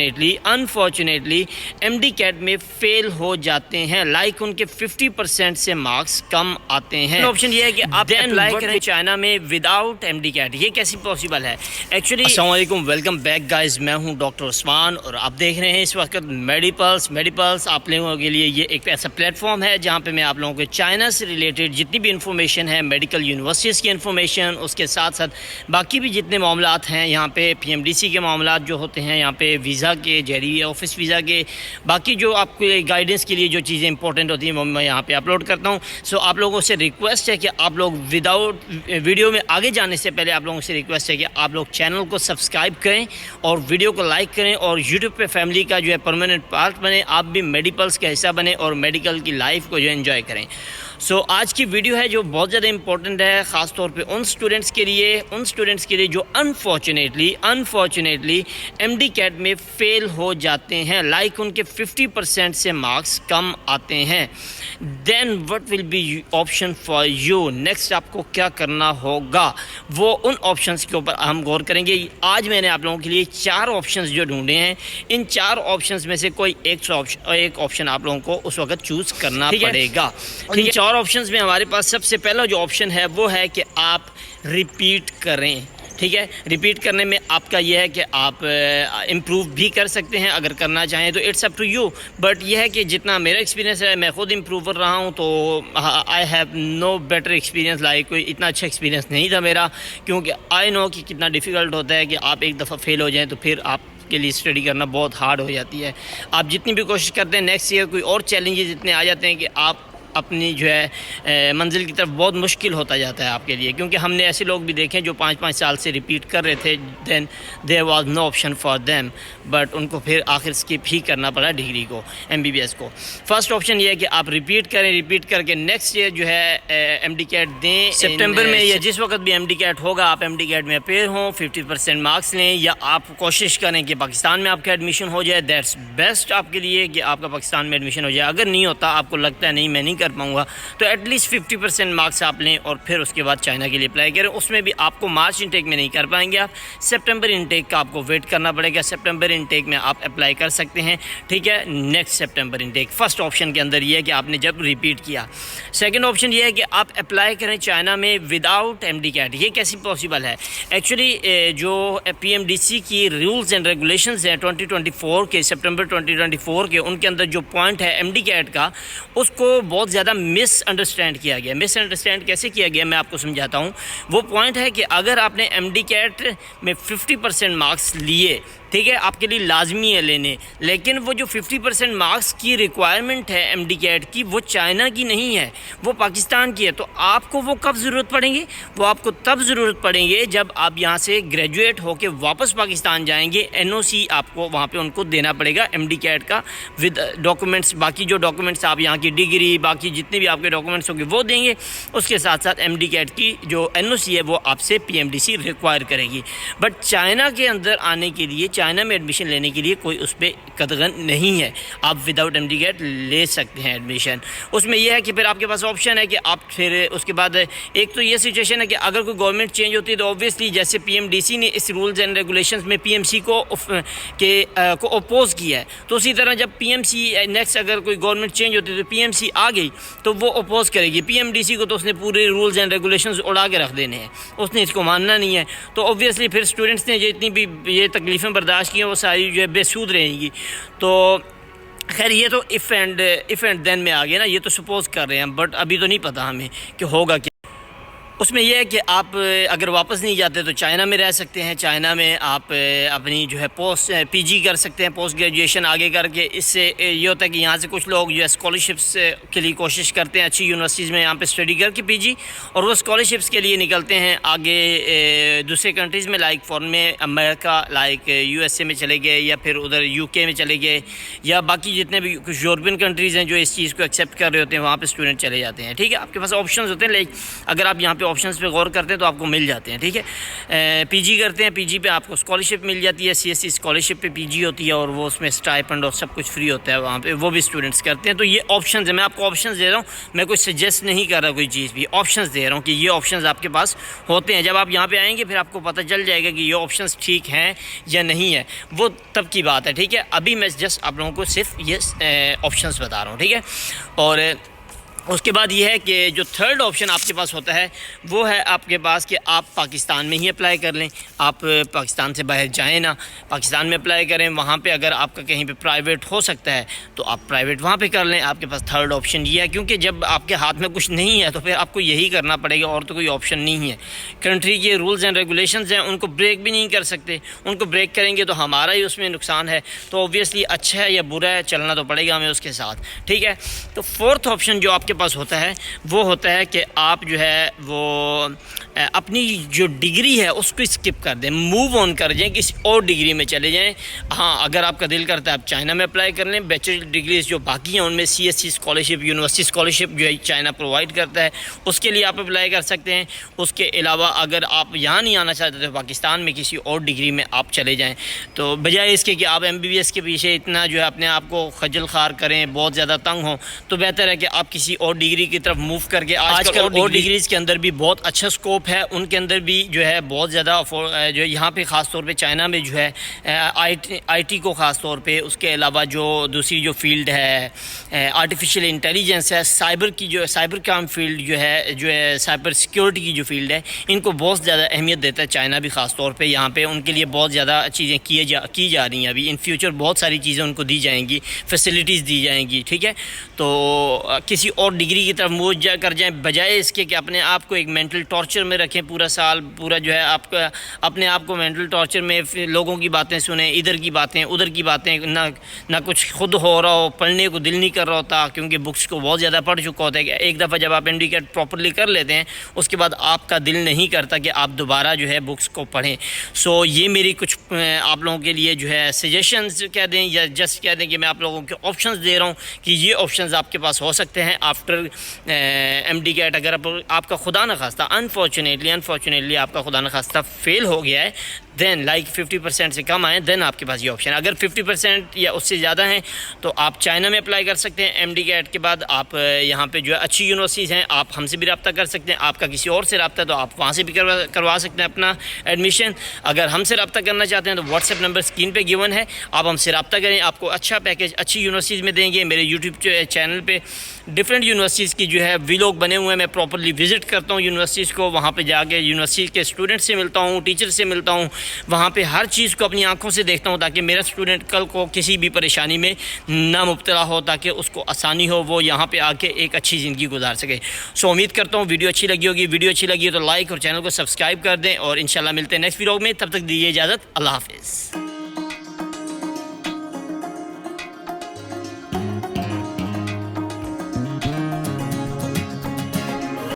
Unfortunately MD cat में fail हो जाते हैं, लाइक उनके 50% से मार्क्स कम आते हैं। ऑप्शन ये है कि आप अप्लाई करें चाइना में विदाउट एमडी कैट। ये कैसे पॉसिबल है? एक्चुअली अस्सलाम वालेकुम, वेलकम बैक गाइस, मैं हूं डॉक्टर उस्मान और आप देख रहे हैं इस वक्त मेडिपल्स। आप लोगों के लिए ये एक ऐसा प्लेटफॉर्म है जहां पे मैं आप लोगों को चाइना से रिलेटेड जितनी भी इंफॉर्मेशन है, मेडिकल यूनिवर्सिटीज़ की इंफॉर्मेशन, उसके साथ साथ बाकी भी जितने मामलात हैं यहाँ पे पीएमडीसी के मामलात जो होते हैं, यहाँ पे वीज़ा के जरिए ऑफिस वीज़ा के, बाकी जो आपको गाइडेंस के लिए जो चीज़ें इंपॉर्टेंट होती हैं वो मैं यहाँ पे अपलोड करता हूँ। सो आप लोगों से रिक्वेस्ट है कि आप लोग विदाउट वीडियो में आगे जाने से पहले आप लोगों से रिक्वेस्ट है कि आप लोग चैनल को सब्सक्राइब करें और वीडियो को लाइक करें और यूट्यूब पे फैमिली का जो है परमानेंट पार्ट बने, आप भी मेडिपल्स का हिस्सा बने और मेडिकल की लाइफ को जो एंजॉय करें। सो आज की वीडियो है जो बहुत ज़्यादा इंपॉर्टेंट है, ख़ास तौर पे उन स्टूडेंट्स के लिए जो अनफॉर्चुनेटली एमडी कैट में फ़ेल हो जाते हैं, लाइक उनके 50% से मार्क्स कम आते हैं। Then what will be option for you? Next आपको क्या करना होगा, वो उन ऑप्शंस के ऊपर हम गौर करेंगे। आज मैंने आप लोगों के लिए 4 ऑप्शंस जो ढूंढे हैं, इन 4 ऑप्शंस में से कोई एक ऑप्शन आप लोगों को उस वक्त चूज़ करना पड़ेगा। ठीक है, 4 ऑप्शंस में हमारे पास सबसे पहला जो ऑप्शन है वो है कि आप रिपीट करें। ठीक है, रिपीट करने में आपका ये है कि आप इम्प्रूव भी कर सकते हैं अगर करना चाहें तो, it's up to you. But यह है कि जितना मेरा एक्सपीरियंस है, मैं ख़ुद इम्प्रूवर रहा हूँ, तो I have no better experience, like कोई इतना अच्छा एक्सपीरियंस नहीं था मेरा, क्योंकि आई नो कि कितना डिफ़िकल्ट होता है कि आप एक दफ़ा फेल हो जाएँ तो फिर आप के लिए स्टडी करना बहुत हार्ड हो जाती है। आप जितनी भी कोशिश करते हैं, नेक्स्ट ईयर कोई और चैलेंजेस इतने आ जाते हैं कि आप अपनी जो है मंजिल की तरफ बहुत मुश्किल होता जाता है आपके लिए, क्योंकि हमने ऐसे लोग भी देखे जो 5-5 साल से रिपीट कर रहे थे, then there was no option for them, but उनको फिर आखिर स्किप ही करना पड़ा डिग्री को, एमबीबीएस को। फर्स्ट ऑप्शन ये है कि आप रिपीट करें, रिपीट करके नेक्स्ट ईयर जो है एमडी कैट दें सितंबर में, या जिस वक्त भी एमडी कैट होगा आप एमडी कैट में अपेयर हों, 50% मार्क्स लें, या आप कोशिश करें कि पाकिस्तान में आपका एडमिशन हो जाए। दैट्स बेस्ट आपके लिए कि आपका पाकिस्तान में एडमिशन हो जाए। अगर नहीं होता, आपको लगता है नहीं मैं नहीं कर पाऊंगा, तो एटलीस्ट 50% मार्क्स आप लें और फिर उसके बाद चाइना के लिए अप्लाई करें। उसमें भी आपको मार्च इनटेक में नहीं कर पाएंगे, आप सितंबर इनटेक का आपको वेट करना पड़ेगा। सितंबर इनटेक में आप अप्लाई कर सकते हैं। ठीक है, नेक्स्ट सितंबर इनटेक फर्स्ट ऑप्शन के अंदर ये है कि आपने जब रिपीट किया। सेकेंड ऑप्शन ये है कि आप अप्लाई करें चाइना में विदाउट एमडी कैट। ये कैसे पॉसिबल है? एक्चुअली जो पीएमडीसी की रूल्स एंड रेगुलेशंस हैं 2024 के, सितंबर 2024 के, उनके अंदर जो पॉइंट है एमडी कैट का, उसको बहुत ज़्यादा मिसअंडरस्टैंड किया गया। मिसअंडरस्टैंड कैसे किया गया मैं आपको समझाता हूँ। वो पॉइंट है कि अगर आपने एमडी कैट में 50% मार्क्स लिए, ठीक है, आपके लिए लाजमी है लेने, लेकिन वो जो 50% मार्क्स की रिक्वायरमेंट है एमडी कैट की, वो चाइना की नहीं है, वो पाकिस्तान की है। तो आपको वो कब ज़रूरत पड़ेंगे? वो आपको तब ज़रूरत पड़ेंगे जब आप यहाँ से ग्रेजुएट होकर वापस पाकिस्तान जाएंगे। एनओसी आपको वहाँ पे उनको देना पड़ेगा एमडी कैट का, विद डॉक्यूमेंट्स, बाकी जो डॉक्यूमेंट्स आप यहाँ की डिग्री, बाकी जितने भी आपके डॉक्यूमेंट्स होंगे वो देंगे। उसके साथ साथ एमडी कैट की जो एनओसी है वो आपसे पीएमडीसी रिक्वायर करेगी। बट चाइना के अंदर आने के लिए, चाइना में एडमिशन लेने के लिए कोई उस पर कदगन नहीं है, आप विदाउट एमडी कैट ले सकते हैं एडमिशन। उसमें यह है कि फिर आपके पास ऑप्शन है कि आप फिर उसके बाद, एक तो ये सिचुएशन है कि अगर कोई गवर्नमेंट चेंज होती है तो ऑब्वियसली जैसे पीएमडीसी ने इस रूल्स एंड रेगुलेशंस में पीएमसी को अपोज किया है, तो उसी तरह जब पीएमसी नेक्स्ट अगर कोई गवर्नमेंट चेंज होती है तो पीएमसी आ गई तो वो अपोज करेगी पीएमडीसी को, तो उसने पूरे रूल्स एंड रेगुलेशंस उड़ा के रख देने हैं, उसने इसको मानना नहीं है। तो ऑब्वियसली फिर स्टूडेंट्स ने जितनी भी ये तकलीफ़ें बर्दाश्त की हैं वो सारी जो है बेसूद रहेंगी। तो खैर ये तो इफ़ एंड देन में आ गया ना, ये तो सपोज कर रहे हैं, बट अभी तो नहीं पता हमें कि होगा क्या। उसमें यह है कि आप अगर वापस नहीं जाते तो चाइना में रह सकते हैं। चाइना में आप अपनी जो है पोस्ट पीजी कर सकते हैं, पोस्ट ग्रेजुएशन आगे करके। इससे ये होता है कि यहाँ से कुछ लोग जो है स्कॉलरशिप्स के लिए कोशिश करते हैं अच्छी यूनिवर्सिटीज़ में यहाँ पे स्टडी करके पीजी, और वो स्कॉलरशिप्स के लिए निकलते हैं आगे दूसरे कंट्रीज़ में, लाइक फॉरेन में, अमेरिका, लाइक यूएसए में चले गए, या फिर उधर यूके में चले गए, या बाकी जितने भी कुछ यूरोपियन कंट्रीज़ हैं जो इस चीज़ को एक्सेप्ट कर रहे होते हैं, वहाँ पर स्टूडेंट चले जाते हैं। ठीक है, आपके पास ऑप्शन होते हैं। लाइक अगर आप यहाँ पर ऑप्शंस पे गौर करते हैं तो आपको मिल जाते हैं, ठीक है। पीजी करते हैं, पीजी पे आपको स्कॉलरशिप मिल जाती है, सीएससी स्कॉलरशिप पे पीजी होती है और वो उसमें स्टाइपेंड और सब कुछ फ्री होता है वहाँ पे, वो भी स्टूडेंट्स करते हैं। तो ये ऑप्शंस है, मैं आपको ऑप्शंस दे रहा हूँ, मैं कुछ सजेस्ट नहीं कर रहा कोई चीज़ भी, ऑप्शंस दे रहा हूँ कि ये ऑप्शंस आपके पास होते हैं। जब आप यहाँ पे आएंगे फिर आपको पता चल जाएगा कि ये ऑप्शंस ठीक हैं या नहीं है, वो तब की बात है, ठीक है। अभी मैं जस्ट आप लोगों को सिर्फ ये ऑप्शंस बता रहा हूँ, ठीक है। और उसके बाद ये है कि जो थर्ड ऑप्शन आपके पास होता है वो है आपके पास कि आप पाकिस्तान में ही अप्लाई कर लें। आप पाकिस्तान से बाहर जाएं ना, पाकिस्तान में अप्लाई करें। वहाँ पे अगर आपका कहीं पे प्राइवेट हो सकता है तो आप प्राइवेट वहाँ पे कर लें। आपके पास थर्ड ऑप्शन ये है, क्योंकि जब आपके हाथ में कुछ नहीं है तो फिर आपको यही करना पड़ेगा और तो कोई ऑप्शन नहीं है। कंट्री के रूल्स एंड रेगुलेशंस हैं, उनको ब्रेक भी नहीं कर सकते। उनको ब्रेक करेंगे तो हमारा ही उसमें नुकसान है। तो ऑब्वियसली अच्छा है या बुरा है, चलना तो पड़ेगा हमें उसके साथ, ठीक है। तो फोर्थ ऑप्शन जो आपके पास होता है वो होता है कि आप जो है वो अपनी जो डिग्री है उसको स्किप कर दें, मूव ऑन कर जाएं, किसी और डिग्री में चले जाएं। हाँ, अगर आपका दिल करता है आप चाइना में अप्लाई कर लें। बैचलर डिग्रीज जो बाकी हैं उनमें सीएससी स्कॉलरशिप, यूनिवर्सिटी स्कॉलरशिप जो है चाइना प्रोवाइड करता है, उसके लिए आप अप्लाई कर सकते हैं। उसके अलावा अगर आप यहाँ नहीं आना चाहते तो पाकिस्तान में किसी और डिग्री में आप चले जाएँ। तो बजाय इसके कि आप MBBS के पीछे इतना जो है अपने आप को खजल खार करें, बहुत ज़्यादा तंग हों, तो बेहतर है कि आप किसी और डिग्री की तरफ मूव करके, आजकल और डिग्रीज़ के अंदर भी बहुत अच्छा स्कोप है, उनके अंदर भी जो है बहुत ज़्यादा जो यहाँ पे ख़ास तौर पे चाइना में जो है IT को ख़ास तौर पे, उसके अलावा जो दूसरी जो फील्ड है आर्टिफिशियल इंटेलिजेंस है, साइबर की जो साइबर क्राइम फील्ड जो है साइबर सिक्योरिटी की जो फील्ड है, इनको बहुत ज़्यादा अहमियत देता है चाइना भी ख़ास तौर पे। यहाँ पे उनके लिए बहुत ज़्यादा चीज़ें की जा रही हैं अभी। इन फ्यूचर बहुत सारी चीज़ें उनको दी जाएंगी, फैसिलिटीज़ दी जाएंगी, ठीक है। तो किसी और डिग्री की तरफ मूव कर जाएं, बजाय इसके कि अपने आप को एक मेंटल टॉर्चर में रखें पूरा साल, पूरा जो है आपका अपने आप को मेंटल टॉर्चर में, फिर लोगों की बातें सुने, इधर की बातें उधर की बातें, ना कुछ खुद हो रहा हो, पढ़ने को दिल नहीं कर रहा होता क्योंकि बुक्स को बहुत ज़्यादा पढ़ चुका होता है। कि एक दफ़ा जब आप MD प्रॉपरली कर लेते हैं उसके बाद आपका दिल नहीं करता कि आप दोबारा जो है बुक्स को पढ़ें। सो ये मेरी कुछ आप लोगों के लिए जो है सजेशंस कह दें या जस्ट कह दें कि मैं आप लोगों के ऑप्शंस दे रहा हूँ कि ये ऑप्शंस आपके पास हो सकते हैं आफ्टर MD कैट। अगर आपका खुदा न खास्ता अनफॉर्चुनेटली आपका खुदा न खास्ता फेल हो गया है, देन लाइक 50% से कम आए, देन आपके पास ये ऑप्शन। अगर 50% या उससे ज़्यादा हैं तो आप चाइना में अप्लाई कर सकते हैं। MD कैट के बाद आप यहाँ पे जो है अच्छी यूनिवर्सिटीज़ हैं, आप हमसे भी रब्ता कर सकते हैं। आपका किसी और से रब्ता है तो आप वहाँ से भी करवा सकते हैं अपना एडमिशन। अगर हमसे रब्ता करना चाहते हैं तो व्हाट्सएप नंबर स्क्रीन पे गिवन है, आप हमसे रब्ता करें। आपको अच्छा पैकेज अच्छी यूनिवर्सिटीज़ में देंगे। मेरे यूट्यूब चैनल पर डिफरेंट यूनिवर्सिटीज़ की जो है व्लॉग बने हुए हैं। मैं प्रॉपरली विज़िट करता हूँ यूनिवर्सिटीज़ को, वहाँ पे जाके यूनिवर्सिटी के स्टूडेंट से मिलता हूँ, टीचर से मिलता हूँ, वहाँ पे हर चीज़ को अपनी आंखों से देखता हूँ ताकि मेरा स्टूडेंट कल को किसी भी परेशानी में ना मुब्तला हो, ताकि उसको आसानी हो, वो यहाँ पे आके एक अच्छी ज़िंदगी गुजार सके। सो उम्मीद करता हूँ वीडियो अच्छी लगी होगी। वीडियो अच्छी लगी हो तो लाइक और चैनल को सब्सक्राइब कर दें और इंशाल्लाह मिलते हैं नेक्स्ट व्लॉग में। तब तक दीजिए इजाज़त। अल्लाह हाफ़िज़।